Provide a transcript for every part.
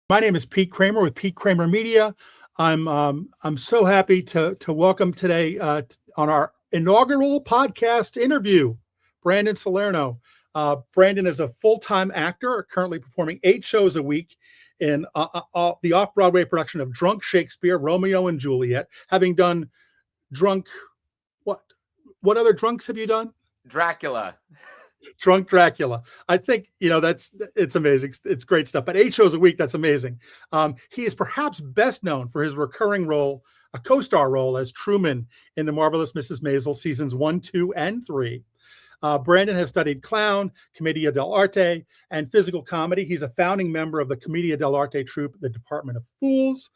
My name is Pete Kramer with Pete Kramer Media. I'm so happy to welcome today on our inaugural podcast interview, Brandon Salerno. Brandon is a full-time actor, currently performing 8 shows a week in the off-Broadway production of Drunk Shakespeare, Romeo and Juliet, having done Drunk. What other drunks have you done? Dracula. Drunk Dracula. I think, it's amazing. It's great stuff. But 8 shows a week, that's amazing. He is perhaps best known for his recurring role, a co-star role as Truman in The Marvelous Mrs. Maisel seasons 1, 2, and 3. Brandon has studied clown, commedia dell'arte, and physical comedy. He's a founding member of the commedia dell'arte troupe, The Department of Fools.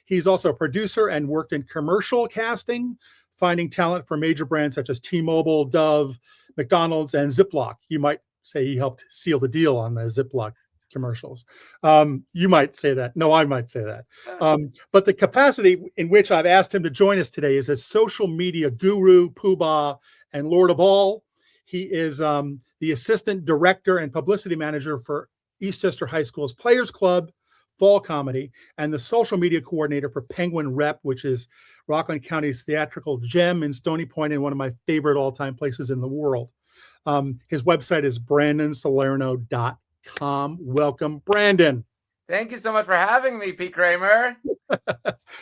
He's also a producer and worked in commercial casting, finding talent for major brands such as T-Mobile, Dove, McDonald's, and Ziploc. You might say he helped seal the deal on the Ziploc commercials. You might say that. No, I might say that. But the capacity in which I've asked him to join us today is as social media guru, poobah, and lord of all. He is the assistant director and publicity manager for Eastchester High School's Players Club, Fall Comedy, and the social media coordinator for Penguin Rep, which is Rockland County's theatrical gem in Stony Point and one of my favorite all-time places in the world. His website is brandonsalerno.com. Welcome, Brandon. Thank you so much for having me, Pete Kramer.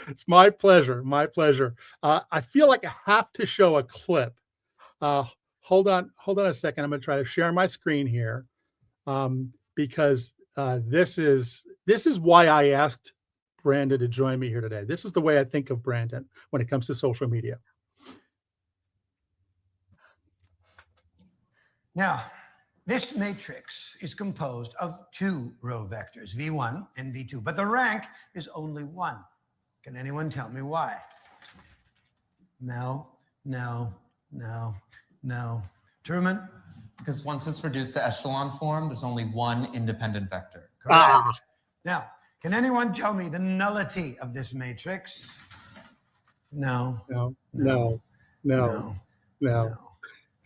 It's my pleasure. My pleasure. I feel like I have to show a clip. Hold on a second. I'm going to try to share my screen here because this is why I asked Brandon to join me here today. This is the way I think of Brandon when it comes to social media. Now, this matrix is composed of 2 row vectors, V1 and V2, but the rank is only 1. Can anyone tell me why? No. Truman? Because once it's reduced to echelon form, there's only 1 independent vector. Correct. Now, can anyone tell me the nullity of this matrix? No.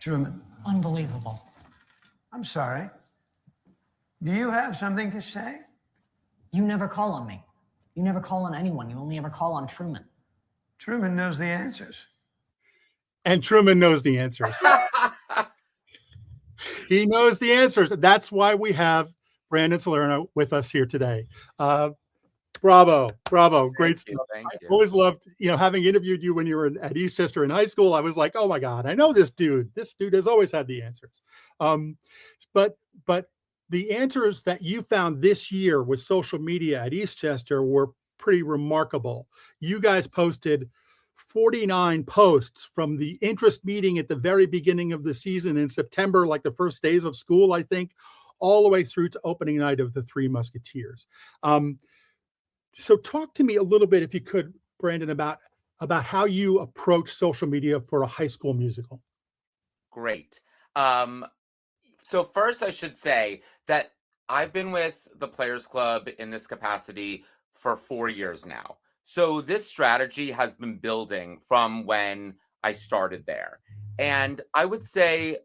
Truman? Unbelievable. I'm sorry. Do you have something to say? You never call on me. You never call on anyone. You only ever call on Truman. Truman knows the answers. And Truman knows the answers. He knows the answers. That's why we have Brandon Salerno with us here today. Bravo. Great stuff. Thank you. I always loved, having interviewed you when you were at Eastchester in high school. I was like, oh my God, I know this dude. This dude has always had the answers. But the answers that you found this year with social media at Eastchester were pretty remarkable. You guys posted 49 posts from the interest meeting at the very beginning of the season in September, like the first days of school, I think, all the way through to opening night of The Three Musketeers. So talk to me a little bit, if you could, Brandon, about how you approach social media for a high school musical. Great. So first I should say that I've been with the Players Club in this capacity for 4 years now. So this strategy has been building from when I started there. And I would say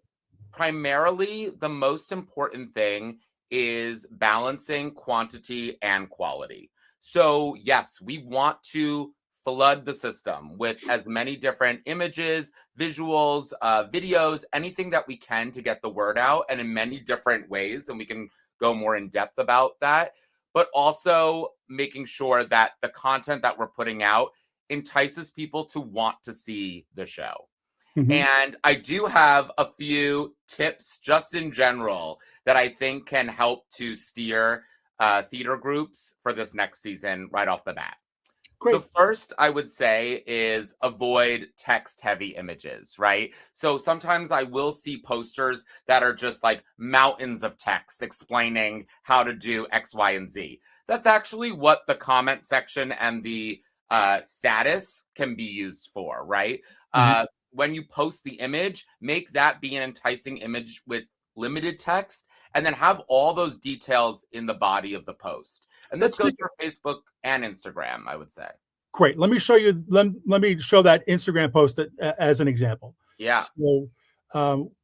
primarily the most important thing is balancing quantity and quality. So yes, we want to flood the system with as many different images, visuals, videos, anything that we can to get the word out, and in many different ways. And we can go more in depth about that, but also making sure that the content that we're putting out entices people to want to see the show. Mm-hmm. And I do have a few tips just in general that I think can help to steer theater groups for this next season right off the bat. Great. The first I would say is avoid text-heavy images, right? So sometimes I will see posters that are just like mountains of text explaining how to do X, Y, and Z. That's actually what the comment section and the status can be used for, right? Mm-hmm. When you post the image, make that be an enticing image with limited text, and then have all those details in the body of the post. And this goes for Facebook and Instagram, I would say. Great. Let me show you. Let me show that Instagram post as an example. Yeah. So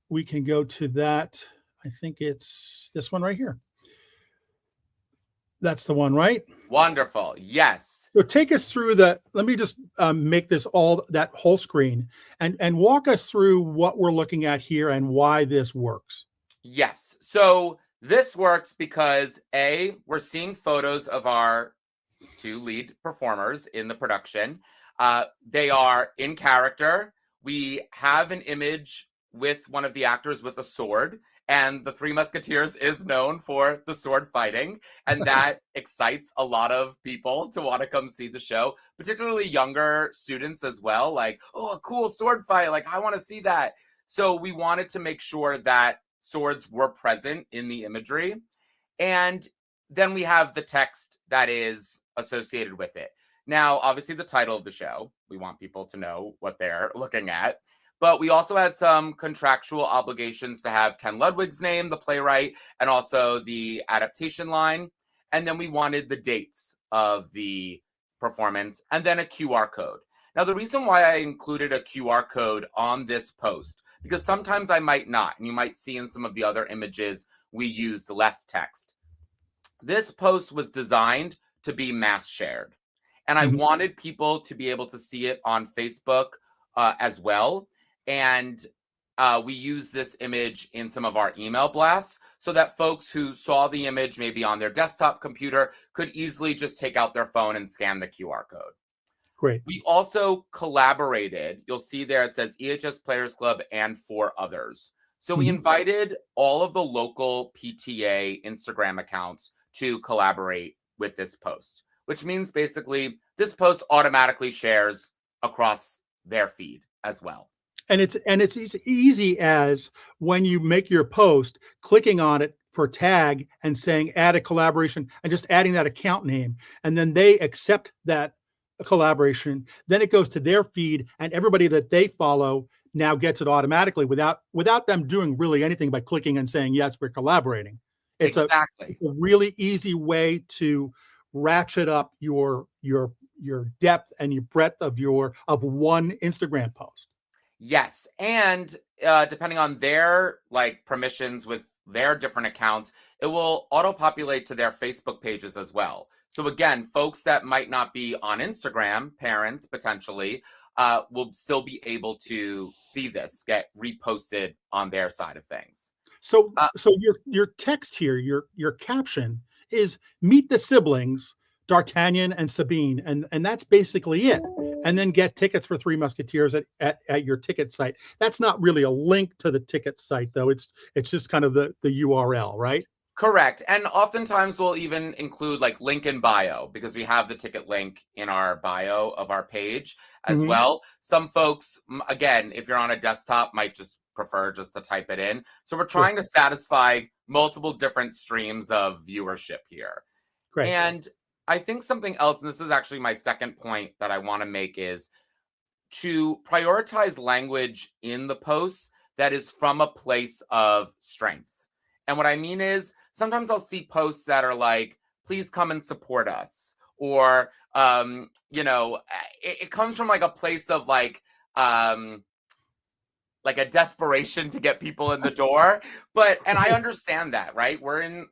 we can go to that. I think it's this one right here. That's the one, right? Wonderful. Yes. So take us through let me just make this that whole screen and walk us through what we're looking at here and why this works. Yes. So this works because we're seeing photos of our two lead performers in the production. They are in character. We have an image with one of the actors with a sword, and the Three Musketeers is known for the sword fighting, and that excites a lot of people to want to come see the show, particularly younger students as well. Like, oh, a cool sword fight. Like, I want to see that. So we wanted to make sure that swords were present in the imagery. And then we have the text that is associated with it. Now, obviously, the title of the show, we want people to know what they're looking at. But we also had some contractual obligations to have Ken Ludwig's name, the playwright, and also the adaptation line. And then we wanted the dates of the performance and then a QR code. Now, the reason why I included a QR code on this post, because sometimes I might not, and you might see in some of the other images we use less text. This post was designed to be mass shared, and I wanted people to be able to see it on Facebook as well. And we use this image in some of our email blasts so that folks who saw the image maybe on their desktop computer could easily just take out their phone and scan the QR code. Great. We also collaborated. You'll see there it says EHS Players Club and 4 others. So we invited all of the local PTA Instagram accounts to collaborate with this post, which means basically this post automatically shares across their feed as well. And it's as easy as when you make your post, clicking on it for tag and saying add a collaboration and just adding that account name. And then they accept that collaboration. Then it goes to their feed and everybody that they follow now gets it automatically without them doing really anything by clicking and saying, yes, we're collaborating. It's exactly a really easy way to ratchet up your depth and your breadth of one Instagram post. Yes. And depending on their permissions with their different accounts, it will auto-populate to their Facebook pages as well. So again, folks that might not be on Instagram, parents potentially, will still be able to see this get reposted on their side of things. So your text here, your caption is "Meet the siblings, D'Artagnan and Sabine," and that's basically it. And then get tickets for Three Musketeers at your ticket site. That's not really a link to the ticket site, though. It's just kind of the URL, right? Correct. And oftentimes we'll even include link in bio because we have the ticket link in our bio of our page as well. Some folks, again, if you're on a desktop, might just prefer just to type it in. So we're trying to satisfy multiple different streams of viewership here. Great. And I think something else, and this is actually my second point that I want to make, is to prioritize language in the posts that is from a place of strength. And what I mean is sometimes I'll see posts that are like, please come and support us. Or, it comes from a place of a desperation to get people in the door. And I understand that, right? We're in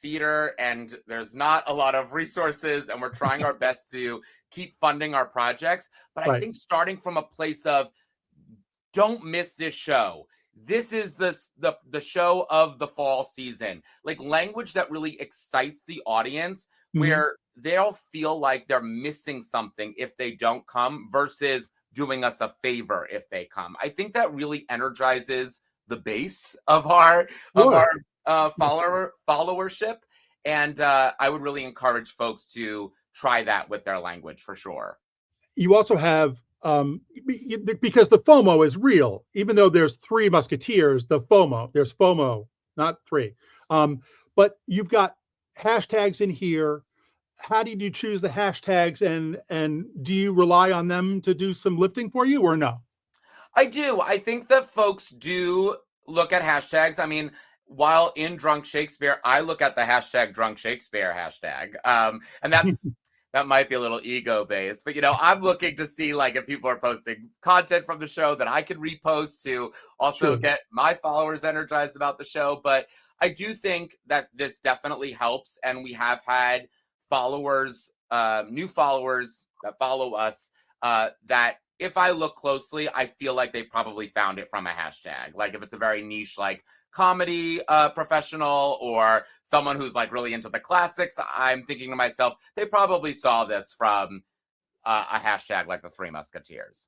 theater and there's not a lot of resources and we're trying our best to keep funding our projects. But I think starting from a place of don't miss this show. This is the show of the fall season. Language that really excites the audience where they'll feel like they're missing something if they don't come versus doing us a favor if they come. I think that really energizes the base of our followership, and I would really encourage folks to try that with their language for sure. You also have because the FOMO is real, even though there's Three Musketeers. There's FOMO, not three. But you've got hashtags in here. How did you choose the hashtags, and do you rely on them to do some lifting for you or no? I do. I think that folks do look at hashtags. I mean, while in Drunk Shakespeare, I look at the hashtag Drunk Shakespeare hashtag. And that might be a little ego based, but I'm looking to see like if people are posting content from the show that I can repost to also Sure. get my followers energized about the show. But I do think that this definitely helps, and we have had followers, new followers that follow us, that if I look closely, I feel like they probably found it from a hashtag. Like if it's a very niche, like comedy professional or someone who's like really into the classics, I'm thinking to myself, they probably saw this from a hashtag like the Three Musketeers.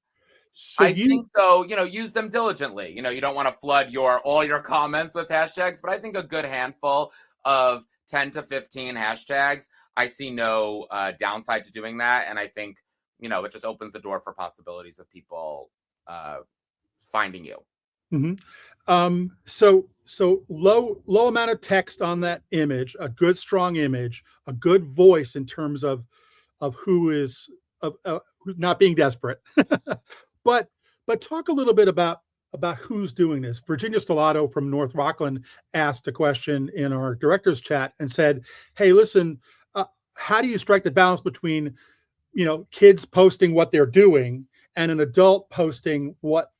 So I think so, use them diligently. You don't want to flood all your comments with hashtags, but I think a good handful of 10 to 15 hashtags, I see no downside to doing that. And I think, it just opens the door for possibilities of people finding you. So low amount of text on that image, a good strong image, a good voice in terms of who is who's not being desperate. but talk a little bit about who's doing this. Virginia Stellato from North Rockland asked a question in our director's chat and said, "Hey, listen, how do you strike the balance between kids posting what they're doing and an adult posting what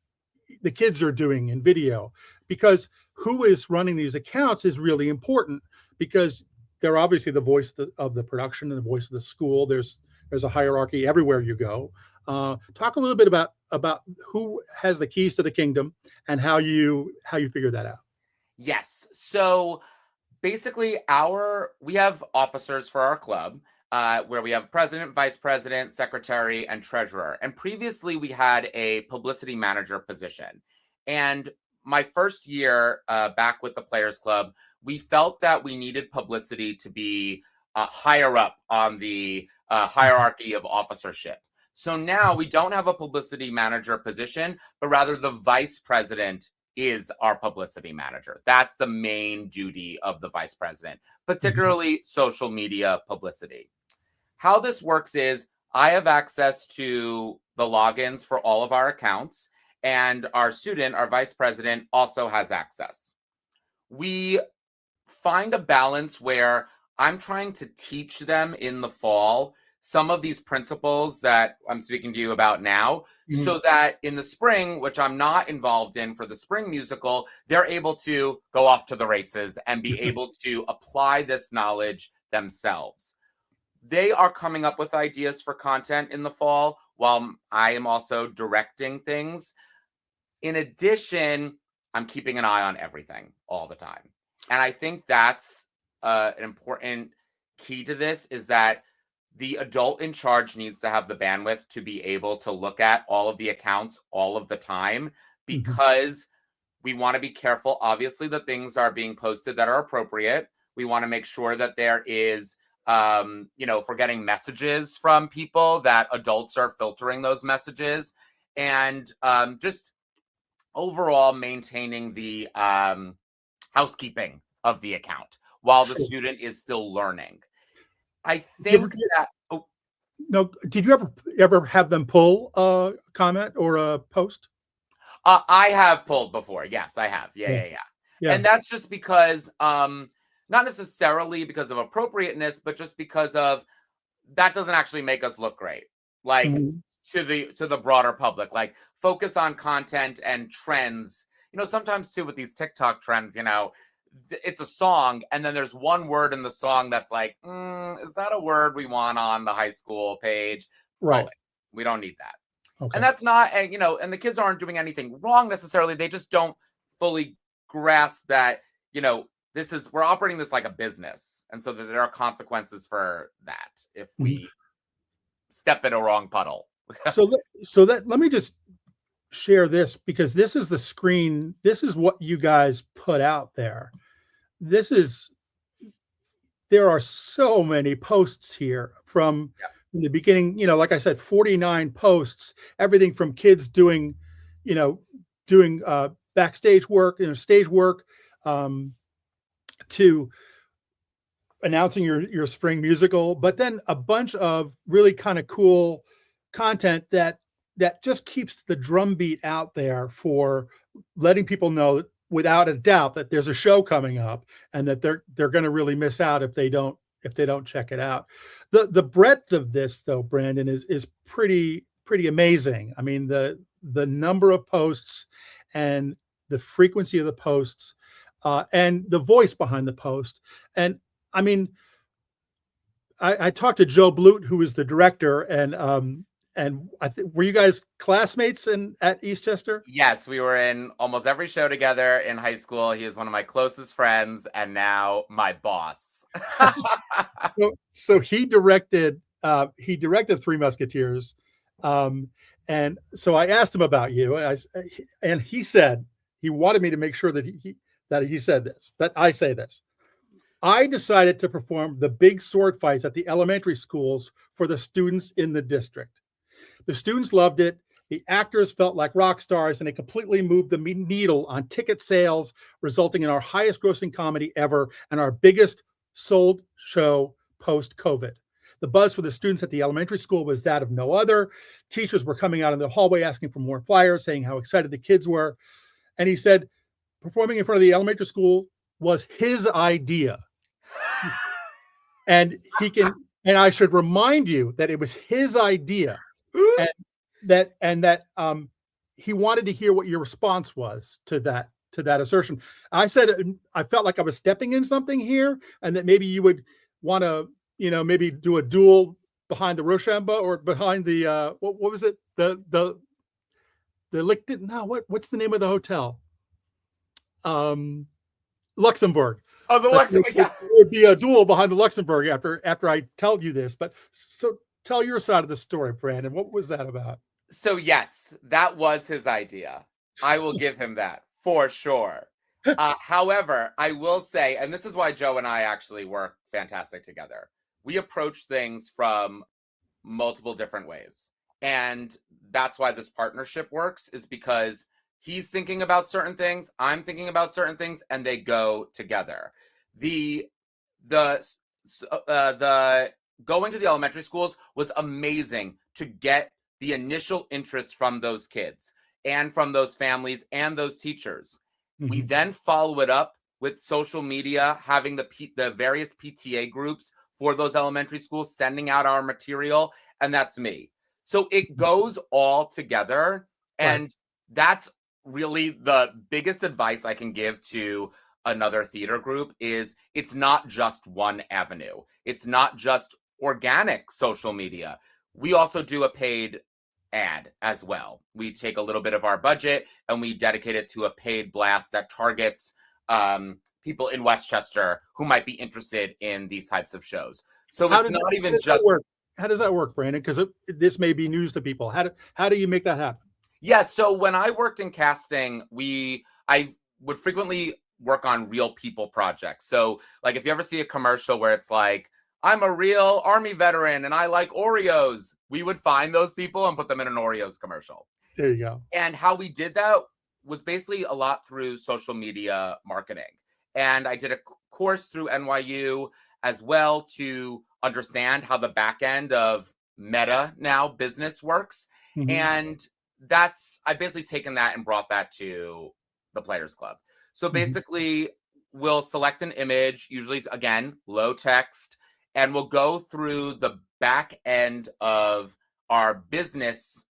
the kids are doing in video? Because who is running these accounts is really important, because they're obviously the voice of the production and the voice of the school. There's a hierarchy everywhere you go. Talk a little bit about who has the keys to the kingdom and how you figure that out." Yes. So basically, we have officers for our club, where we have president, vice president, secretary, and treasurer. And previously, we had a publicity manager position. And my first year back with the Players Club, we felt that we needed publicity to be higher up on the hierarchy of officership. So now we don't have a publicity manager position, but rather the vice president is our publicity manager. That's the main duty of the vice president, particularly social media publicity. How this works is I have access to the logins for all of our accounts, and our vice president, also has access. We find a balance where I'm trying to teach them in the fall some of these principles that I'm speaking to you about now, so that in the spring, which I'm not involved in for the spring musical, they're able to go off to the races and be able to apply this knowledge themselves. They are coming up with ideas for content in the fall while I am also directing things. In addition, I'm keeping an eye on everything all the time. And I think that's an important key to this, is that the adult in charge needs to have the bandwidth to be able to look at all of the accounts all of the time, because we want to be careful. Obviously, the things are being posted that are appropriate. We want to make sure that there is, if we're getting messages from people, that adults are filtering those messages, and just overall maintaining the housekeeping of the account while the student is still learning. I think that. No, did you ever have them pull a comment or a post? I have pulled before. Yes, I have. Yeah. And that's just because, not necessarily because of appropriateness, but just because of that doesn't actually make us look great. Like to the broader public, like focus on content and trends. Sometimes too with these TikTok trends, it's a song, and then there's one word in the song that's like, is that a word we want on the high school page? Right. We don't need that. Okay. And that's not, and the kids aren't doing anything wrong necessarily. They just don't fully grasp that, we're operating this like a business. And so that there are consequences for that if we step in a wrong puddle. Let me just share this, because this is the screen. This is what you guys put out there. There are so many posts here from the beginning, like I said, 49 posts, everything from kids doing backstage work, stage work, to announcing your spring musical, but then a bunch of really kind of cool content that just keeps the drumbeat out there for letting people know without a doubt that there's a show coming up, and that they're going to really miss out if they don't check it out. The breadth of this, though, Brandon, is pretty amazing. I mean, the number of posts and the frequency of the posts, and the voice behind the post. And I mean, I talked to Joe Blute, who is the director, and I think, were you guys classmates at Eastchester? Yes, we were in almost every show together in high school. He is one of my closest friends and now my boss. So he directed Three Musketeers, and so I asked him about you, and he said he wanted me to make sure that he said this, that I say this. I decided to perform the big sword fights at the elementary schools for the students in the district. The students loved it. The actors felt like rock stars, and it completely moved the needle on ticket sales, resulting in our highest grossing comedy ever and our biggest sold show post-COVID. The buzz for the students at the elementary school was that of no other. Teachers were coming out in the hallway asking for more flyers, saying how excited the kids were. And he said, performing in front of the elementary school was his idea. And I should remind you that it was his idea, and that he wanted to hear what your response was to that assertion. I said I felt like I was stepping in something here, and that maybe you would want to, maybe do a duel behind the Rochambeau or behind the what was it, the Lichten? No, what's the name of the hotel? Luxembourg. Oh, the Luxembourg. Yeah. It would be a duel behind the Luxembourg after I tell you this. But so tell your side of the story, Brandon. What was that about? So yes, that was his idea. I will give him that for sure. However, I will say, and this is why Joe and I actually work fantastic together. We approach things from multiple different ways. And that's why this partnership works, is because he's thinking about certain things, I'm thinking about certain things, and they go together. The going to the elementary schools was amazing to get the initial interest from those kids and from those families and those teachers. Mm-hmm. We then follow it up with social media, having the various PTA groups for those elementary schools sending out our material, and that's me. So it goes all together, and right. That's really the biggest advice I can give to another theater group is it's not just one avenue. It's not just organic social media. We also do a paid ad as well. We take a little bit of our budget and we dedicate it to a paid blast that targets people in Westchester who might be interested in these types of shows. So it's not even just... How does that work, Brandon? Because this may be news to people. How do you make that happen? Yeah, so when I worked in casting, I would frequently work on real people projects. So like if you ever see a commercial where it's like, I'm a real Army veteran and I like Oreos, we would find those people and put them in an Oreos commercial. There you go. And how we did that was basically a lot through social media marketing. And I did a course through NYU as well to understand how the back end of Meta now business works. Mm-hmm. And I've basically taken that and brought that to the Players Club. So basically we'll select an image, usually again, low text, and we'll go through the back end of our business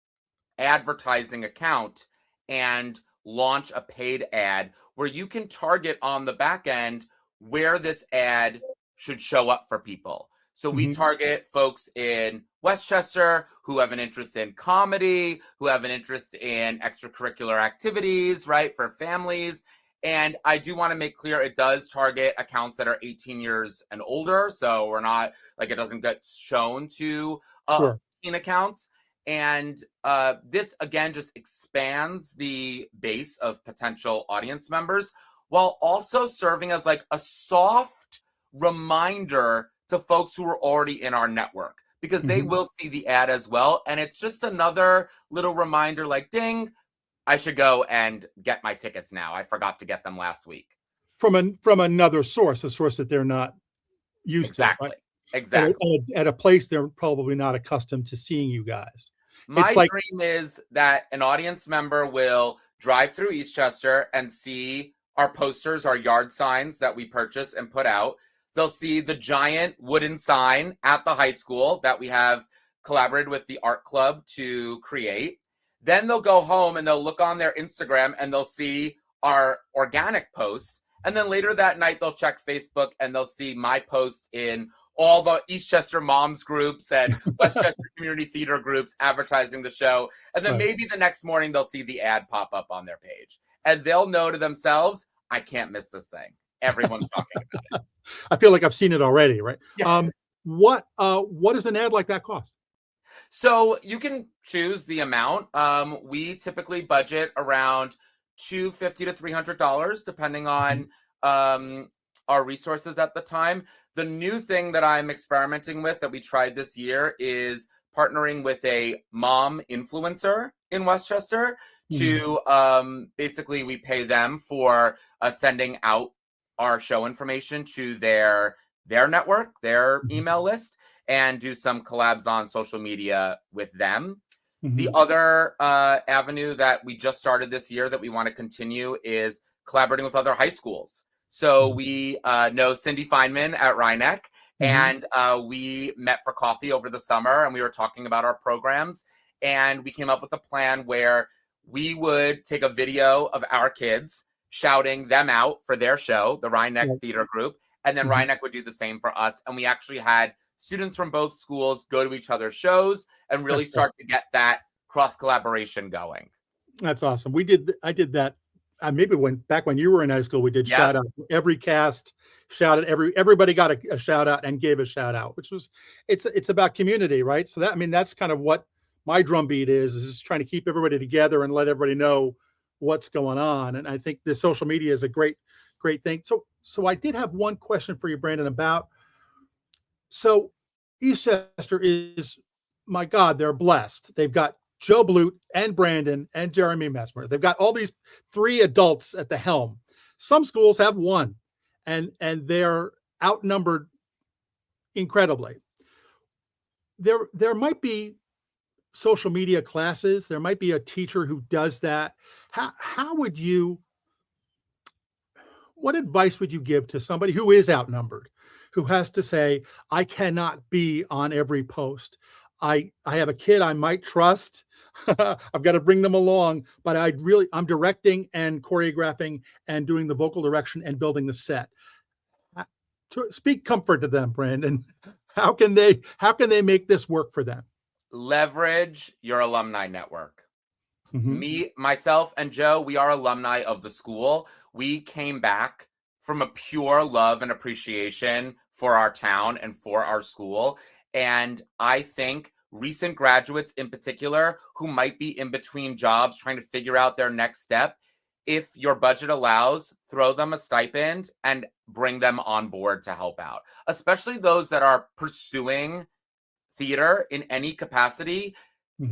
advertising account and launch a paid ad where you can target on the back end where this ad should show up for people. So we target folks in Westchester who have an interest in comedy, who have an interest in extracurricular activities, right, for families. And I do want to make clear it does target accounts that are 18 years and older. So we're not like, it doesn't get shown to teen accounts. And this, again, just expands the base of potential audience members while also serving as like a soft reminder to folks who are already in our network, because they will see the ad as well. And it's just another little reminder like, ding, I should go and get my tickets now. I forgot to get them last week. From another source, a source that they're not used to. Right? Exactly. At a place they're probably not accustomed to seeing you guys. My dream is that an audience member will drive through Eastchester and see our posters, our yard signs that we purchase and put out. they'll see the giant wooden sign at the high school that we have collaborated with the art club to create. Then they'll go home and they'll look on their Instagram and they'll see our organic post. And then later that night, they'll check Facebook and they'll see my post in all the Eastchester moms groups and Westchester community theater groups advertising the show. And then maybe the next morning, they'll see the ad pop up on their page. And they'll know to themselves, I can't miss this thing. Everyone's talking about it. I feel like I've seen it already, right? Yes. What does an ad like that cost? So you can choose the amount. We typically budget around $250 to $300, depending on our resources at the time. The new thing that I'm experimenting with that we tried this year is partnering with a mom influencer in Westchester to basically we pay them for sending out our show information to their network, their email list, and do some collabs on social media with them. The other avenue that we just started this year that we want to continue is collaborating with other high schools. So we know Cindy Feynman at Rhinebeck, and we met for coffee over the summer, and we were talking about our programs, and we came up with a plan where we would take a video of our kids shouting them out for their show, the Rhinebeck Theater Group, and then Rhinebeck would do the same for us. And we actually had students from both schools go to each other's shows and really start to get that cross collaboration going. That's awesome. I did that. Maybe back when you were in high school, we did shout out every cast, shouted everybody got a shout out and gave a shout out, which was it's about community, right? So that's kind of what my drumbeat is just trying to keep everybody together and let everybody know what's going on. And I think the social media is a great thing. So I did have one question for you, Brandon, about so Eastchester is, my God, they're blessed. They've got Joe Blute and Brandon and Jeremy Mesmer. They've got all these three adults at the helm. Some schools have one, and they're outnumbered incredibly. There might be social media classes. There might be a teacher who does that. What advice would you give to somebody who is outnumbered, who has to say, I cannot be on every post. I have a kid I might trust. I've got to bring them along, but I'm directing and choreographing and doing the vocal direction and building the set. To speak comfort to them, Brandon. How can they make this work for them? Leverage your alumni network. Me, myself, and Joe, we are alumni of the school. We came back from a pure love and appreciation for our town and for our school. And I think recent graduates in particular who might be in between jobs trying to figure out their next step, if your budget allows, throw them a stipend and bring them on board to help out, especially those that are pursuing theater in any capacity.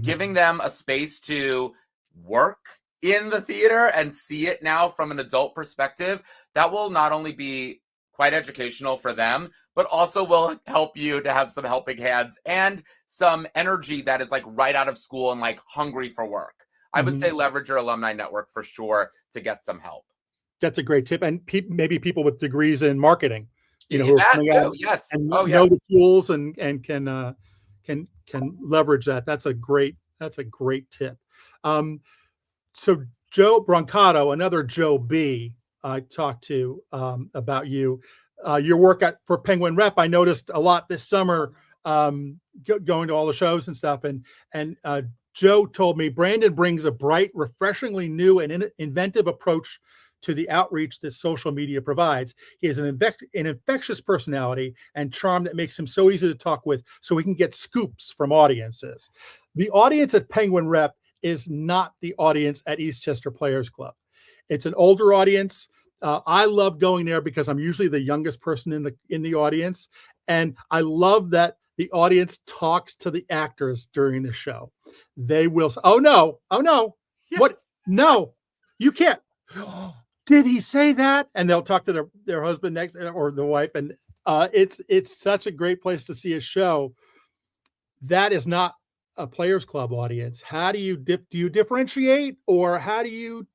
Giving them a space to work in the theater and see it now from an adult perspective, that will not only be quite educational for them, but also will help you to have some helping hands and some energy that is like right out of school and like hungry for work. I would say leverage your alumni network for sure to get some help. That's a great tip. And maybe people with degrees in marketing, who are That coming too, out yes. and know the tools and can leverage that. That's a great tip. So Joe Brancato, another Joe B, I talked to about you. Your work for Penguin Rep, I noticed a lot this summer, going to all the shows and stuff. And Joe told me Brandon brings a bright, refreshingly new and inventive approach to the outreach that social media provides. He has an infectious personality and charm that makes him so easy to talk with, so he can get scoops from audiences. The audience at Penguin Rep is not the audience at Eastchester Players Club. It's an older audience. I love going there because I'm usually the youngest person in the audience, and I love that the audience talks to the actors during the show. They will say, "Oh no, Yes. what? No, you can't." Did he say that? And they'll talk to their husband next or the wife, and it's such a great place to see a show. That is not a Players Club audience. How do you differentiate, or how do you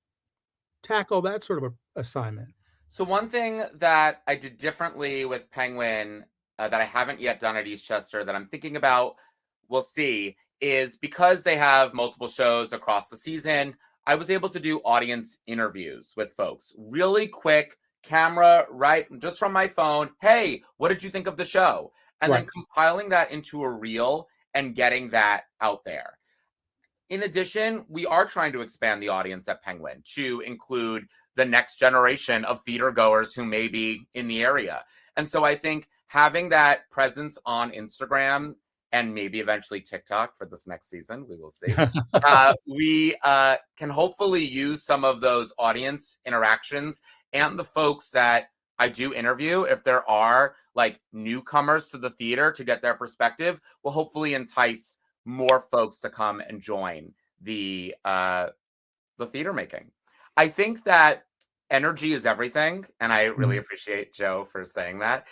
tackle that sort of a assignment? So one thing that I did differently with Penguin that I haven't yet done at Eastchester that I'm thinking about, we'll see, is because they have multiple shows across the season, I was able to do audience interviews with folks. Really quick, camera, right, just from my phone. Hey, what did you think of the show? And then Right. compiling that into a reel and getting that out there. In addition, we are trying to expand the audience at Penguin to include the next generation of theater goers who may be in the area. And so I think having that presence on Instagram and maybe eventually TikTok for this next season, we will see. We can hopefully use some of those audience interactions and the folks that I do interview, if there are like newcomers to the theater, to get their perspective, will hopefully entice more folks to come and join the theater making. I think that energy is everything, and I really appreciate Joe for saying that.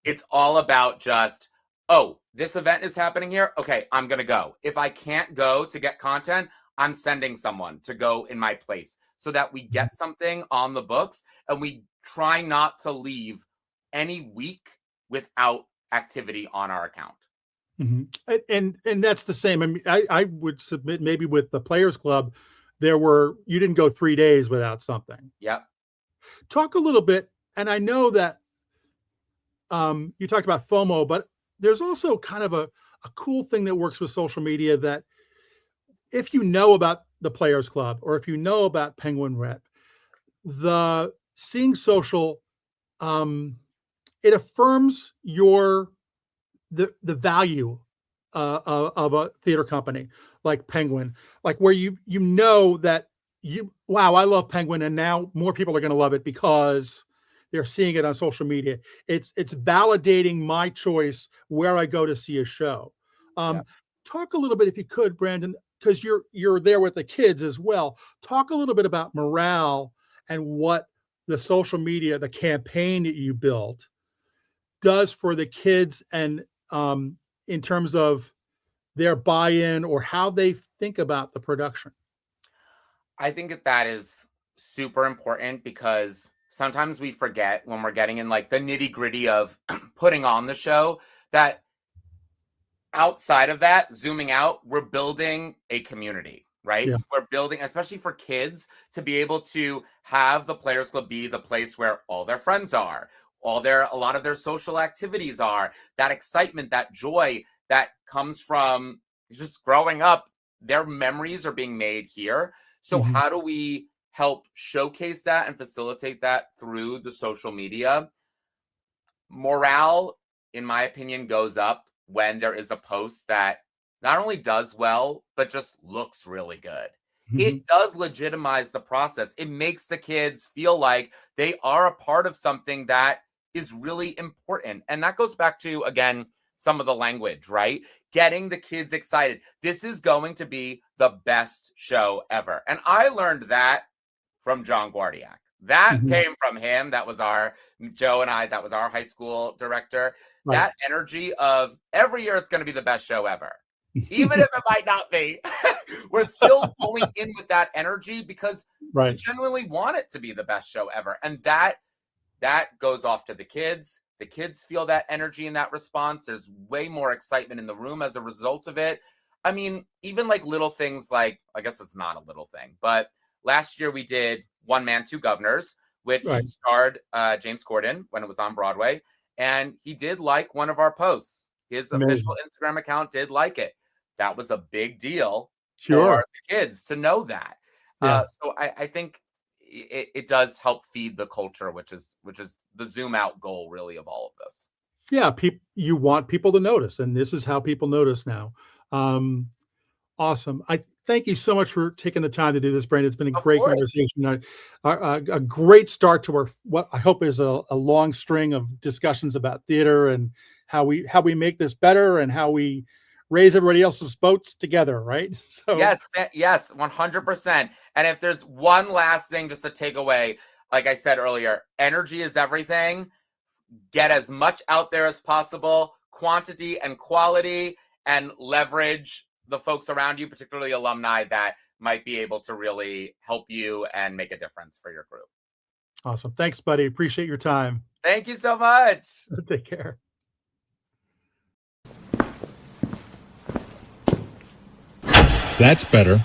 It's all about just, oh, this event is happening here. Okay, I'm gonna go. If I can't go to get content, I'm sending someone to go in my place so that we get something on the books and we try not to leave any week without activity on our account. Mhm. And that's the same. I mean, I would submit maybe with the Players Club, you didn't go 3 days without something. Yep. Talk a little bit, and I know that you talked about FOMO, but there's also kind of a cool thing that works with social media that if you know about the Players Club or if you know about Penguin Rep, the seeing social, um, it affirms the value of a theater company like Penguin, like where you know that wow, I love Penguin, and now more people are going to love it because they're seeing it on social media. It's validating my choice where I go to see a show. Um, Yep. Talk a little bit, if you could, Brandon, because you're there with the kids as well. Talk a little bit about morale and what the social media, the campaign that you built, does for the kids and in terms of their buy-in or how they think about the production. I think that that is super important because sometimes we forget when we're getting in like the nitty gritty of putting on the show that outside of that, zooming out, we're building a community, right? Yeah. We're building, especially for kids, to be able to have the Players Club be the place where all their friends are, a lot of their social activities are, that excitement, that joy that comes from just growing up, their memories are being made here. So Mhm. how do we help showcase that and facilitate that through the social media? Morale, in my opinion, goes up when there is a post that not only does well, but just looks really good. Mhm. It does legitimize the process. It makes the kids feel like they are a part of something that is really important. And that goes back to, again, some of the language, right? Getting the kids excited. This is going to be the best show ever. And I learned that from John Guardiak. That Mhm. came from him. That was our Joe and I, that was our high school director. Right. That energy of every year it's going to be the best show ever. Even if it might not be, we're still going in with that energy because we Right. genuinely want it to be the best show ever. And that goes off to the kids. The kids feel that energy and that response. There's way more excitement in the room as a result of it. I mean, even like little things like, I guess it's not a little thing, but last year we did One Man, Two Governors, which Right. starred James Corden when it was on Broadway. And he did like one of our posts. His official Amazing. Instagram account did like it. That was a big deal for Sure. the kids to know that. Yeah. So I think it does help feed the culture, which is the zoom out goal really of all of this. Yeah. You want people to notice, and this is how people notice now. Um, Awesome. I thank you so much for taking the time to do this, Brandon. It's been a Of great course. conversation. A great start to our what I hope is a long string of discussions about theater and how we make this better and how we raise everybody else's boats together, right? So Yes, 100%. And if there's one last thing just to take away, like I said earlier, energy is everything. Get as much out there as possible, quantity and quality, and leverage the folks around you, particularly alumni that might be able to really help you and make a difference for your group. Awesome. Thanks, buddy. Appreciate your time. Thank you so much. Take care. That's better.